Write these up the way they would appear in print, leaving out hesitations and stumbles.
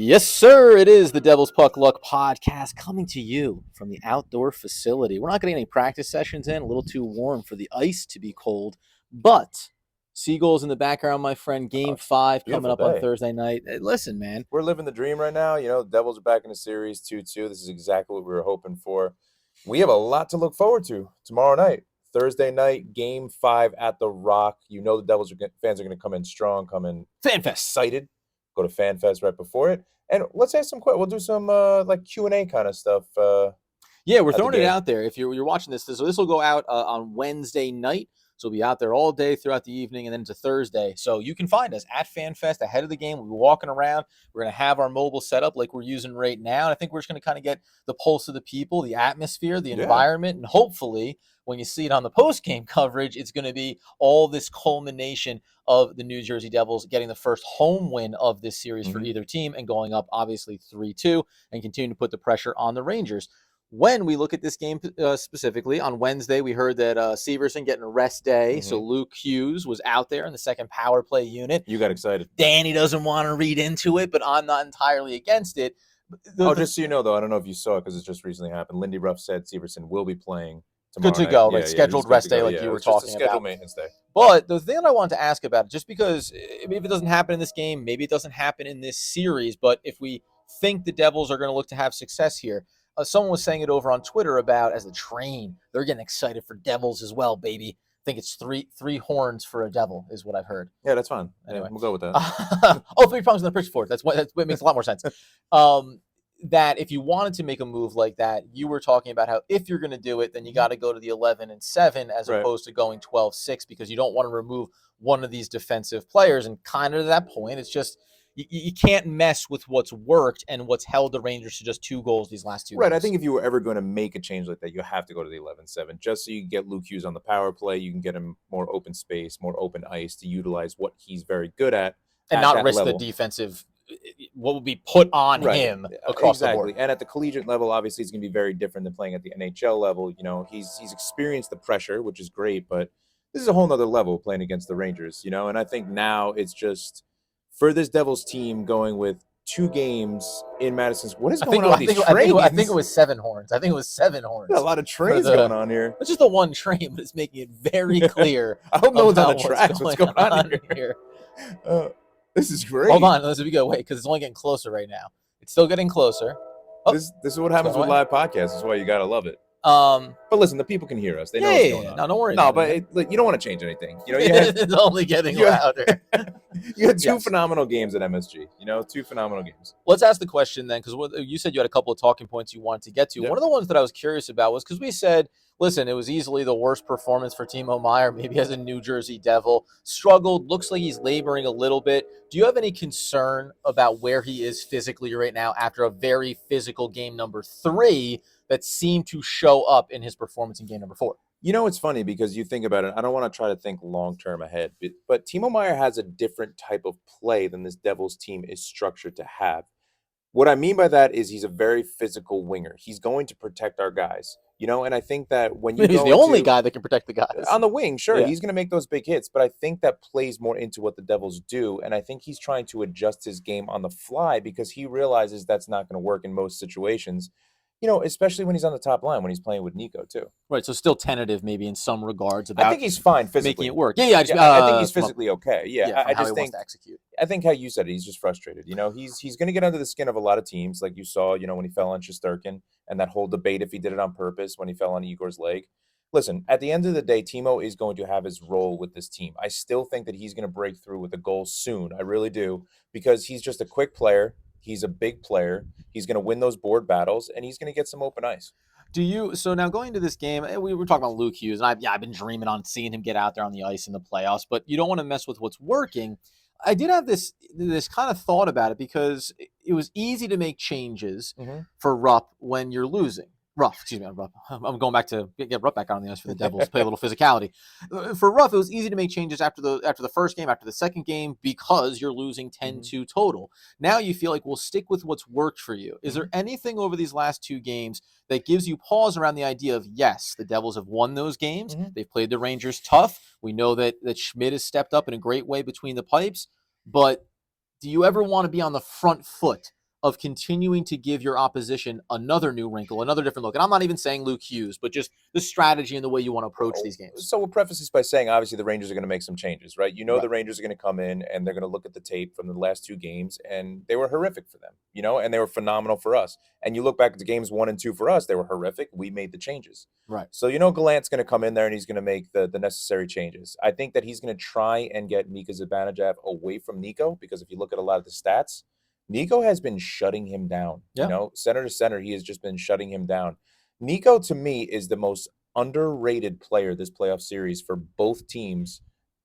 Yes, sir. It is the Devil's Puck Luck podcast coming to you from the outdoor facility. We're not getting any practice sessions in, a little too warm for the ice to be cold, but Seagulls in the background, my friend. Game 5 coming up on Thursday night. Hey, listen, man. We're living the dream right now. The Devils are back in the series 2-2. This is exactly what we were hoping for. We have a lot to look forward to tomorrow night. Thursday night, Game 5 at the Rock. The Devils fans are going to come in strong, come in FanFest. Excited. Go to FanFest right before it. And let's ask some questions. We'll do some Q&A kind of stuff. Yeah, we're throwing it out there. If you're watching this will go out on Wednesday night. So we'll be out there all day throughout the evening and then to Thursday. So you can find us at FanFest ahead of the game. We'll be walking around. We're going to have our mobile setup like we're using right now. And I think we're just going to kind of get the pulse of the people, the atmosphere, the environment. And hopefully when you see it on the post-game coverage, it's going to be all this culmination of the New Jersey Devils getting the first home win of this series for either team and going up obviously 3-2 and continuing to put the pressure on the Rangers. When we look at this game specifically, on Wednesday, we heard that Severson getting a rest day. So Luke Hughes was out there in the second power play unit. You got excited. Danny doesn't want to read into it, but I'm not entirely against it. Just so you know, though, I don't know if you saw it because it just recently happened. Lindy Ruff said Severson will be playing tomorrow Good to go, right? Scheduled rest day like you were talking about. Scheduled maintenance day. But the thing that I wanted to ask about, just because maybe if it doesn't happen in this game, maybe it doesn't happen in this series, but if we think the Devils are going to look to have success here, someone was saying it over on Twitter about as the train. They're getting excited for Devils as well, baby. I think it's three horns for a devil is what I've heard. Yeah, that's fine. Anyway, we'll go with that. 3 prongs in the pitchfork. That's what makes a lot more sense. That if you wanted to make a move like that, you were talking about how if you're going to do it, then you got to go to the 11-7 as opposed to going 12-6 because you don't want to remove one of these defensive players. And kind of to that point, it's just you can't mess with what's worked and what's held the Rangers to just 2 goals these last 2 Right. games. I think if you were ever going to make a change like that, you have to go to the 11-7 just so you can get Luke Hughes on the power play. You can get him more open space, more open ice to utilize what he's very good at. And not risk the defensive, what would be put on him across the board. And at the collegiate level, obviously, it's going to be very different than playing at the NHL level. He's experienced the pressure, which is great, but this is a whole nother level playing against the Rangers, And I think now it's just for this Devils team going with 2 games in Madison. What is going on with these trains? I think it was 7 horns. I think it was 7 horns. Got a lot of trains going on here. It's just the one train, but it's making it very clear. I hope no one's on the tracks. What's going on here? This is great. Hold on, let's wait because it's only getting closer right now. It's still getting closer. Oh, this is what happens with live podcasts. That's why you gotta love it. But listen, the people can hear us. They know what's going on. No, don't worry. No, but you don't want to change anything. It's only getting louder. You had 2 phenomenal games at MSG. 2 phenomenal games. Let's ask the question then, because you said you had a couple of talking points you wanted to get to. Yep. One of the ones that I was curious about was because we said, listen, it was easily the worst performance for Timo Meier, maybe as a New Jersey Devil. Struggled, looks like he's laboring a little bit. Do you have any concern about where he is physically right now after a very physical game number 3 that seemed to show up in his performance in game number 4? It's funny because you think about it. I don't want to try to think long-term ahead, but Timo Meier has a different type of play than this Devils team is structured to have. What I mean by that is he's a very physical winger. He's going to protect our guys, and I think that when you he's the only guy that can protect the guys on the wing, sure, he's going to make those big hits, but I think that plays more into what the Devils do, and I think he's trying to adjust his game on the fly because he realizes that's not going to work in most situations. Especially when he's on the top line, when he's playing with Nico, too. Right, so still tentative maybe in some regards about I think he's fine physically. Making it work. I think he's physically okay. I just think, to execute. I think how you said it, he's just frustrated. He's going to get under the skin of a lot of teams, like you saw, when he fell on Shesterkin, and that whole debate if he did it on purpose when he fell on Igor's leg. Listen, at the end of the day, Timo is going to have his role with this team. I still think that he's going to break through with a goal soon. I really do, because he's just a quick player. He's a big player. He's going to win those board battles, and he's going to get some open ice. So now going into this game, we were talking about Luke Hughes, and I've been dreaming on seeing him get out there on the ice in the playoffs, but you don't want to mess with what's working. I did have this kind of thought about it because it was easy to make changes for Rupp when you're losing. Ruff. I'm going back to get Ruff back on the ice for the Devils, play a little physicality. For Ruff, it was easy to make changes after the first game, after the second game, because you're losing 10-2 total. Now you feel like we'll stick with what's worked for you. Is there anything over these last 2 games that gives you pause around the idea of, yes, the Devils have won those games. They've played the Rangers tough. We know that Schmid has stepped up in a great way between the pipes, but do you ever want to be on the front foot of continuing to give your opposition another new wrinkle, another different look. And I'm not even saying Luke Hughes, but just the strategy and the way you want to approach these games. So we'll preface this by saying, obviously, the Rangers are going to make some changes, right? You know, Right. the Rangers are going to come in and they're going to look at the tape from the last 2 games, and they were horrific for them, you know, and they were phenomenal for us. And you look back at the games 1 and 2 for us, they were horrific. We made the changes. Right. So, you know, Gallant's going to come in there and he's going to make the necessary changes. I think that he's going to try and get Mika Zibanejad away from Nico, because if you look at a lot of the stats, Nico has been shutting him down. Yeah. You know, center to center, he has just been shutting him down. Nico, to me, is the most underrated player this playoff series for both teams.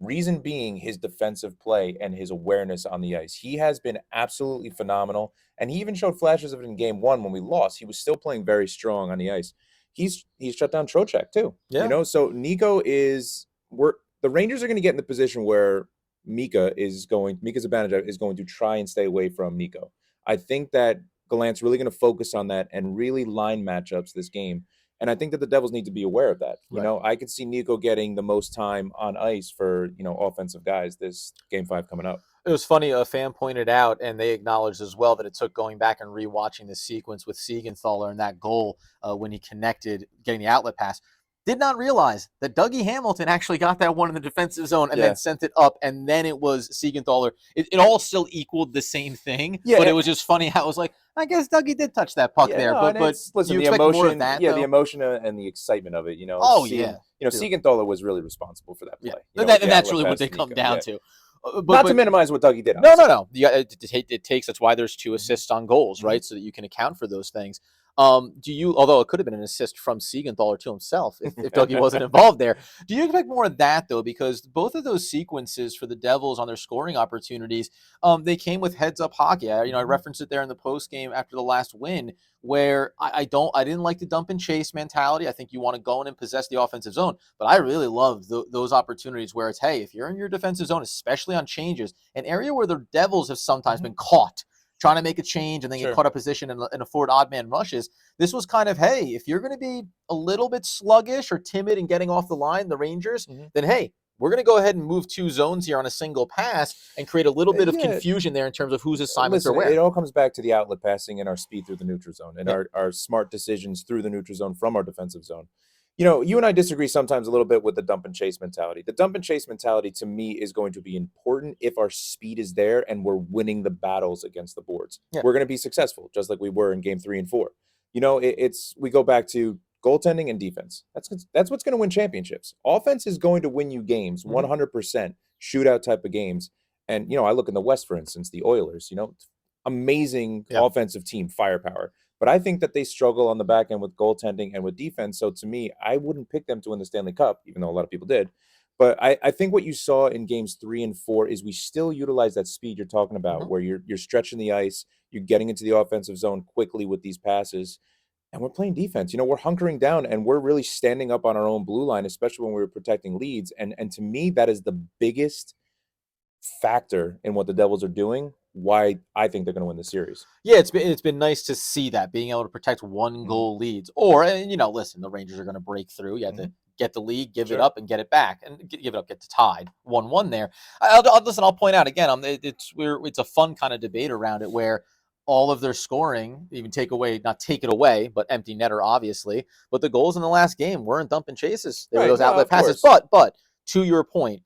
Reason being his defensive play and his awareness on the ice. He has been absolutely phenomenal, and he even showed flashes of it in game 1 when we lost. He was still playing very strong on the ice. He's shut down Trocheck too. Yeah. You know, so Nico is the Rangers are going to get in the position where Mika Zibanejad is going to try and stay away from Nico. I think that Gallant's really going to focus on that and really line matchups this game. And I think that the Devils need to be aware of that. You Right. know, I could see Nico getting the most time on ice for, you know, offensive guys this game 5 coming up. It was funny, a fan pointed out, and they acknowledged as well, that it took going back and rewatching the sequence with Siegenthaler and that goal when he connected, getting the outlet pass. Did not realize that Dougie Hamilton actually got that one in the defensive zone and Yeah. then sent it up, and then it was Siegenthaler. It all still equaled the same thing, Yeah, but it was just funny how it was like, I guess Dougie did touch that puck there, no, but listen, you the expect emotion, more of that, the though? emotion and the excitement of it, you know. Oh, seeing, yeah. You know, Dude. Siegenthaler was really responsible for that play. Yeah, You know, and the that's outlet really what pass they to come Nico. down Yeah. to. Not to minimize what Dougie did. No. Honestly. Yeah, it takes. That's why there's 2 assists on goals, right? So that you can account for those things. Do you? Although it could have been an assist from Siegenthaler to himself if Dougie wasn't involved there. Do you expect more of that though? Because both of those sequences for the Devils on their scoring opportunities, they came with heads up hockey. I referenced it there in the post game after the last win, where I didn't like the dump and chase mentality. I think you want to go in and possess the offensive zone, but I really love those opportunities where it's, hey, if you're in your defensive zone, especially on changes, an area where the Devils have sometimes been caught trying to make a change and then get caught up position and afford odd man rushes. This was kind of, hey, if you're going to be a little bit sluggish or timid in getting off the line, the Rangers, then hey, we're going to go ahead and move 2 zones here on a single pass and create a little bit of confusion there in terms of whose assignments are where. It all comes back to the outlet passing and our speed through the neutral zone and our smart decisions through the neutral zone from our defensive zone. You know, you and I disagree sometimes a little bit with the dump and chase mentality. The dump and chase mentality, to me, is going to be important if our speed is there and we're winning the battles against the boards. Yeah. We're going to be successful, just like we were in game 3 and 4. You know, we go back to goaltending and defense. That's what's going to win championships. Offense is going to win you games, 100% shootout type of games. And, you know, I look in the West, for instance, the Oilers, you know, amazing offensive team, firepower. But I think that they struggle on the back end with goaltending and with defense. So to me, I wouldn't pick them to win the Stanley Cup, even though a lot of people did. But I think what you saw in games 3 and 4 is we still utilize that speed you're talking about, where you're stretching the ice, you're getting into the offensive zone quickly with these passes, and we're playing defense. You know, we're hunkering down and we're really standing up on our own blue line, especially when we were protecting leads. And to me, that is the biggest factor in what the Devils are doing, why I think they're going to win the series. Yeah, it's been nice to see that, being able to protect 1 goal leads. Or, and, you know, listen, the Rangers are going to break through. You have to get the lead, give it up, and get it back, and give it up, get to tied 1-1 there. I'll point out again. It's a fun kind of debate around it where all of their scoring, even not take it away, but empty netter obviously. But the goals in the last game weren't dump and chases. They were those outlet passes. But to your point,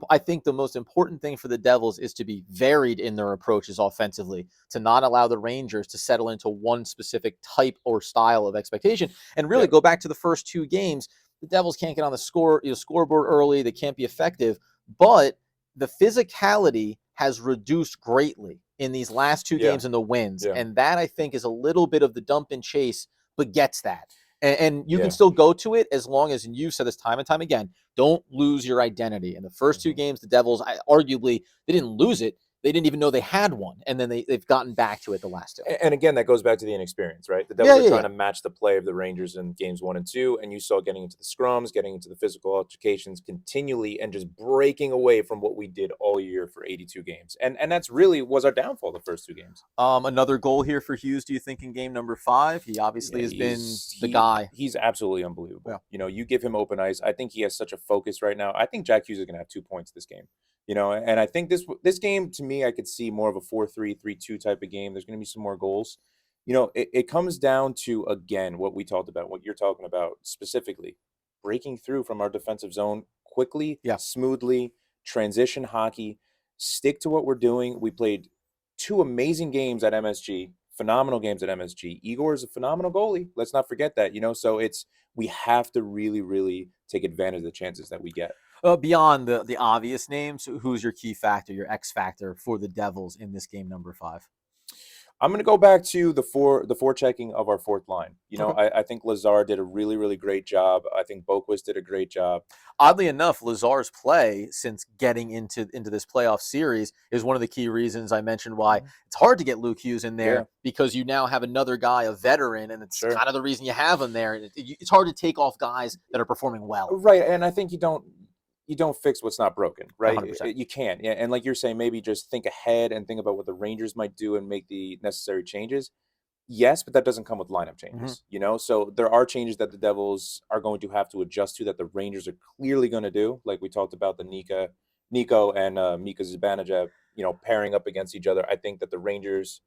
I think the most important thing for the Devils is to be varied in their approaches offensively, to not allow the Rangers to settle into one specific type or style of expectation, and really go back to the first 2 games. The Devils can't get on the scoreboard early. They can't be effective, but the physicality has reduced greatly in these last 2 games in the wins, and that I think is a little bit of the dump and chase, but gets that. And you can still go to it as long as, and you've said this time and time again, don't lose your identity. In the first 2 games, the Devils, arguably, they didn't lose it. They didn't even know they had one. And then they've gotten back to it the last 2. And again, that goes back to the inexperience, right? The Devils are trying to match the play of the Rangers in games 1 and 2. And you saw getting into the scrums, getting into the physical altercations continually, and just breaking away from what we did all year for 82 games. And that's really was our downfall the first 2 games. Another goal here for Hughes, do you think, in game number 5? He obviously has been the guy. He's absolutely unbelievable. Yeah. You know, you give him open ice. I think he has such a focus right now. I think Jack Hughes is going to have 2 points this game. And I think this game, to me, I could see more of a 4-3, 3-2 type of game. There's going to be some more goals. It comes down to, again, what we talked about, what you're talking about specifically, breaking through from our defensive zone quickly, Yeah. smoothly, transition hockey, stick to what we're doing. We played 2 amazing games at MSG, phenomenal games at MSG. Igor is a phenomenal goalie. Let's not forget that, so we have to really, really take advantage of the chances that we get. Beyond the obvious names, who's your key factor, your X factor for the Devils in this game number 5? I'm going to go back to the forechecking of our fourth line. Okay. I think Lazar did a really, really great job. I think Boquist did a great job. Oddly enough, Lazar's play since getting into this playoff series is one of the key reasons I mentioned why it's hard to get Luke Hughes in there, because you now have another guy, a veteran, and it's kind of the reason you have him there. It's hard to take off guys that are performing well. Right, and I think you don't fix what's not broken, right? 100%. You can't. Yeah, and like you're saying, maybe just think ahead and think about what the Rangers might do and make the necessary changes. Yes, but that doesn't come with lineup changes, So there are changes that the Devils are going to have to adjust to that the Rangers are clearly going to do. Like we talked about the Nico and Mika Zibanejad, pairing up against each other. I think that the Rangers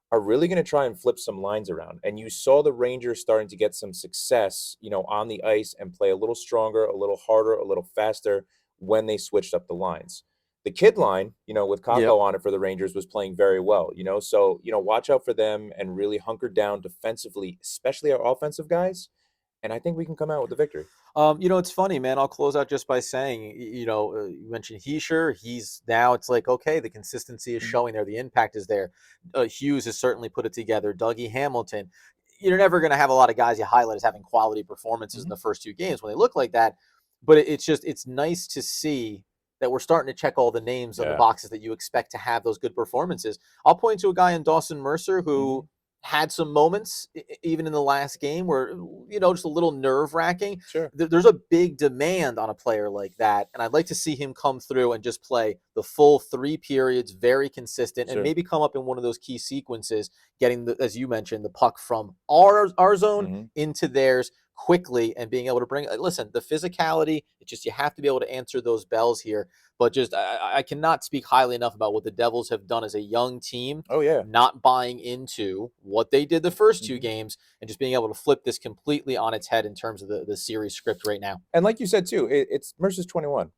are really going to try and flip some lines around. And you saw the Rangers starting to get some success, on the ice and play a little stronger, a little harder, a little faster when they switched up the lines. The kid line, with Kako on it for the Rangers, was playing very well, So, watch out for them and really hunker down defensively, especially our offensive guys. And I think we can come out with the victory. It's funny, man. I'll close out just by saying, you mentioned Hischier. It's like, okay, the consistency is showing there. The impact is there. Hughes has certainly put it together. Dougie Hamilton. You're never going to have a lot of guys you highlight as having quality performances in the first 2 games when they look like that. But it's nice to see that we're starting to check all the names on the boxes that you expect to have those good performances. I'll point to a guy in Dawson Mercer who had some moments, even in the last game, where, just a little nerve-wracking. Sure. There's a big demand on a player like that, and I'd like to see him come through and just play the full 3 periods, very consistent, and maybe come up in one of those key sequences, getting, as you mentioned, the puck from our zone into theirs quickly and being able to bring, listen, the physicality, it's just you have to be able to answer those bells here. But just I cannot speak highly enough about what the Devils have done as a young team. Oh, yeah. Not buying into what they did the first 2 games and just being able to flip this completely on its head in terms of the series script right now. And like you said, too, it's Mercer's 21.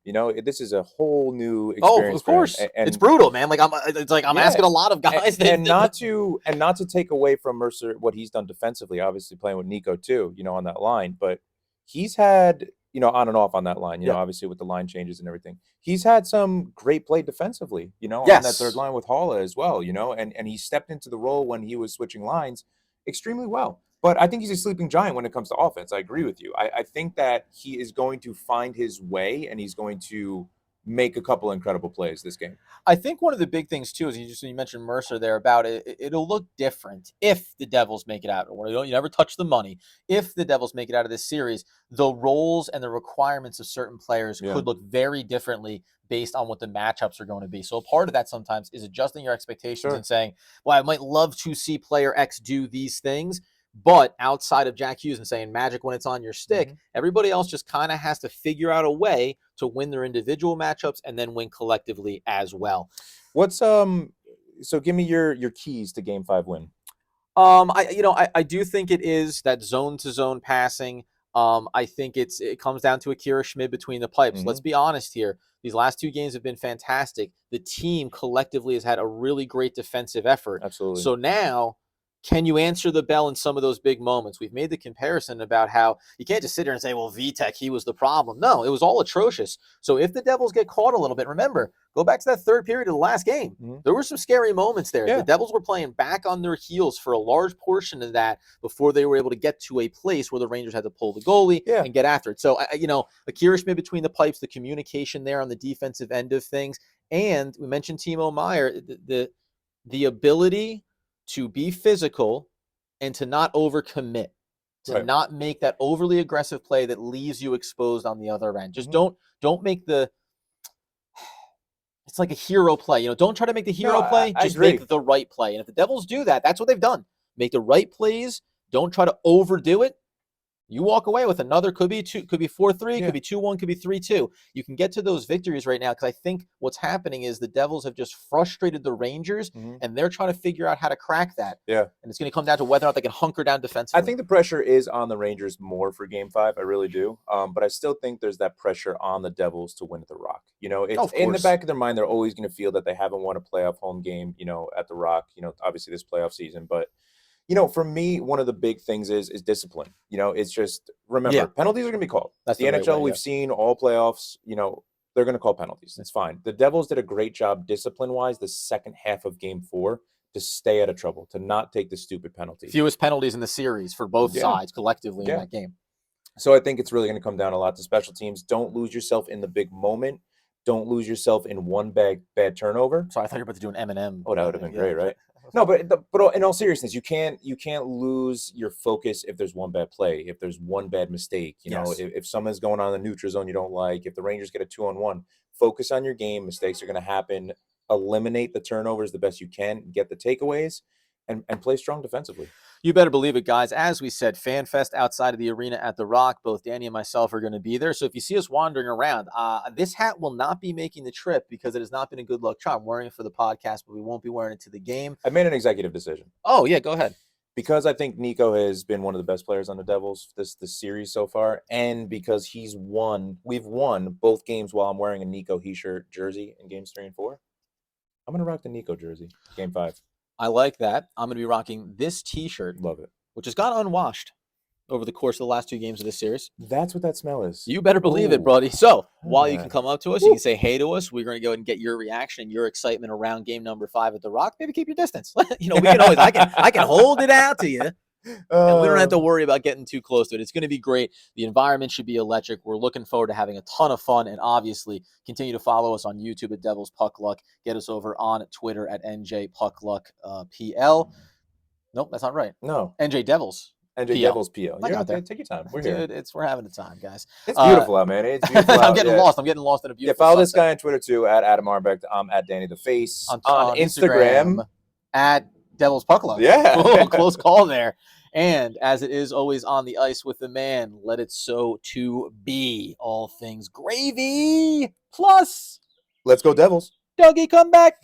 This is a whole new experience. Oh, of course. And it's brutal, man. Like I'm asking a lot of guys. And not to take away from Mercer what he's done defensively, obviously playing with Nico, too, on that line. But he's had, on and off on that line, obviously with the line changes and everything. He's had some great play defensively, on that third line with Haula as well, and he stepped into the role when he was switching lines extremely well. But I think he's a sleeping giant when it comes to offense. I agree with you. I think that he is going to find his way and he's going to make a couple incredible plays this game. I think one of the big things too is you mentioned Mercer there about it. It'll look different if the Devils make it out. You never touch the money. If the Devils make it out of this series, the roles and the requirements of certain players could look very differently based on what the matchups are going to be. So a part of that sometimes is adjusting your expectations and saying, well, I might love to see player X do these things, but outside of Jack Hughes and saying magic when it's on your stick, everybody else just kind of has to figure out a way to win their individual matchups and then win collectively as well. So give me your keys to Game 5 win. I do think it is that zone to zone passing. I think it comes down to Akira Schmid between the pipes. Let's be honest here. These last 2 games have been fantastic. The team collectively has had a really great defensive effort. Absolutely. So now, can you answer the bell in some of those big moments? We've made the comparison about how you can't just sit there and say, well, Vitek, he was the problem. No, it was all atrocious. So if the Devils get caught a little bit, remember, go back to that 3rd period of the last game. There were some scary moments there. The Devils were playing back on their heels for a large portion of that before they were able to get to a place where the Rangers had to pull the goalie and get after it. So, Akira Schmid between the pipes, the communication there on the defensive end of things. And we mentioned Timo Meier, the ability to be physical and to not overcommit, to not make that overly aggressive play that leaves you exposed on the other end. Just don't make it's like a hero play. Don't try to make the hero play. Just make the right play. And if the Devils do that, that's what they've done. Make the right plays. Don't try to overdo it. You walk away with another, could be 2, could be 4-3, Yeah. could be 2-1, could be 3-2. You can get to those victories right now because I think what's happening is the Devils have just frustrated the Rangers, and they're trying to figure out how to crack that. Yeah. And it's going to come down to whether or not they can hunker down defensively. I think the pressure is on the Rangers more for Game 5. I really do. But I still think there's that pressure on the Devils to win at the Rock. You know, it's in the back of their mind. They're always going to feel that they haven't won a playoff home game, you know, at the Rock, you know, obviously this playoff season. But, you know, for me, one of the big things is discipline. You know, it's just, remember, penalties are going to be called. That's the NHL we've seen all playoffs, you know, they're going to call penalties. It's fine. The Devils did a great job discipline-wise the second half of Game 4 to stay out of trouble, to not take the stupid penalties. Fewest penalties in the series for both sides collectively in that game. So I think it's really going to come down a lot to special teams. Don't lose yourself in the big moment. Don't lose yourself in one bad turnover. So I thought you were about to do an Eminem. Oh, that would have been great, right? No, but in all seriousness, you can't lose your focus if there's one bad play, if there's one bad mistake. You know, if someone's going on the neutral zone you don't like, if the Rangers get a 2-on-1, focus on your game. Mistakes are going to happen. Eliminate the turnovers the best you can. Get the takeaways, and play strong defensively. You better believe it, guys. As we said, FanFest outside of the arena at the Rock. Both Danny and myself are going to be there. So if you see us wandering around, this hat will not be making the trip because it has not been a good luck charm. I'm wearing it for the podcast, but we won't be wearing it to the game. I made an executive decision. Oh, yeah, go ahead. Because I think Nico has been one of the best players on the Devils this series so far, and because we've won both games while I'm wearing a Nico Hischier jersey in games 3 and 4. I'm going to rock the Nico jersey, Game 5. I like that. I'm going to be rocking this T-shirt. Love it. Which has gone unwashed over the course of the last 2 games of this series. That's what that smell is. You better believe it, buddy. So while you can come up to us, you can say hey to us. We're going to go ahead and get your reaction and your excitement around game number 5 at the Rock. Maybe keep your distance. You know, we can always, I can hold it out to you. And we don't have to worry about getting too close to it. It's going to be great. The environment should be electric. We're looking forward to having a ton of fun. And obviously, continue to follow us on YouTube at Devils Puck Luck. Get us over on Twitter at NJ Puck Luck PL. Nope, that's not right. No. NJ Devils. NJ Devils PL. I got there. Take your time. We're Dude, here. we're having a time, guys. It's beautiful out, man. It's beautiful out. I'm getting lost. I'm getting lost in a beautiful follow sunset. this guy on Twitter, too, at Adam Arbeck. I'm at Danny the Face. On Instagram. At Devils Puck Luck. Yeah. Close call there. And as it is always on the ice with the man, let it so to be. All things gravy. Plus, let's go Devils. Dougie, come back.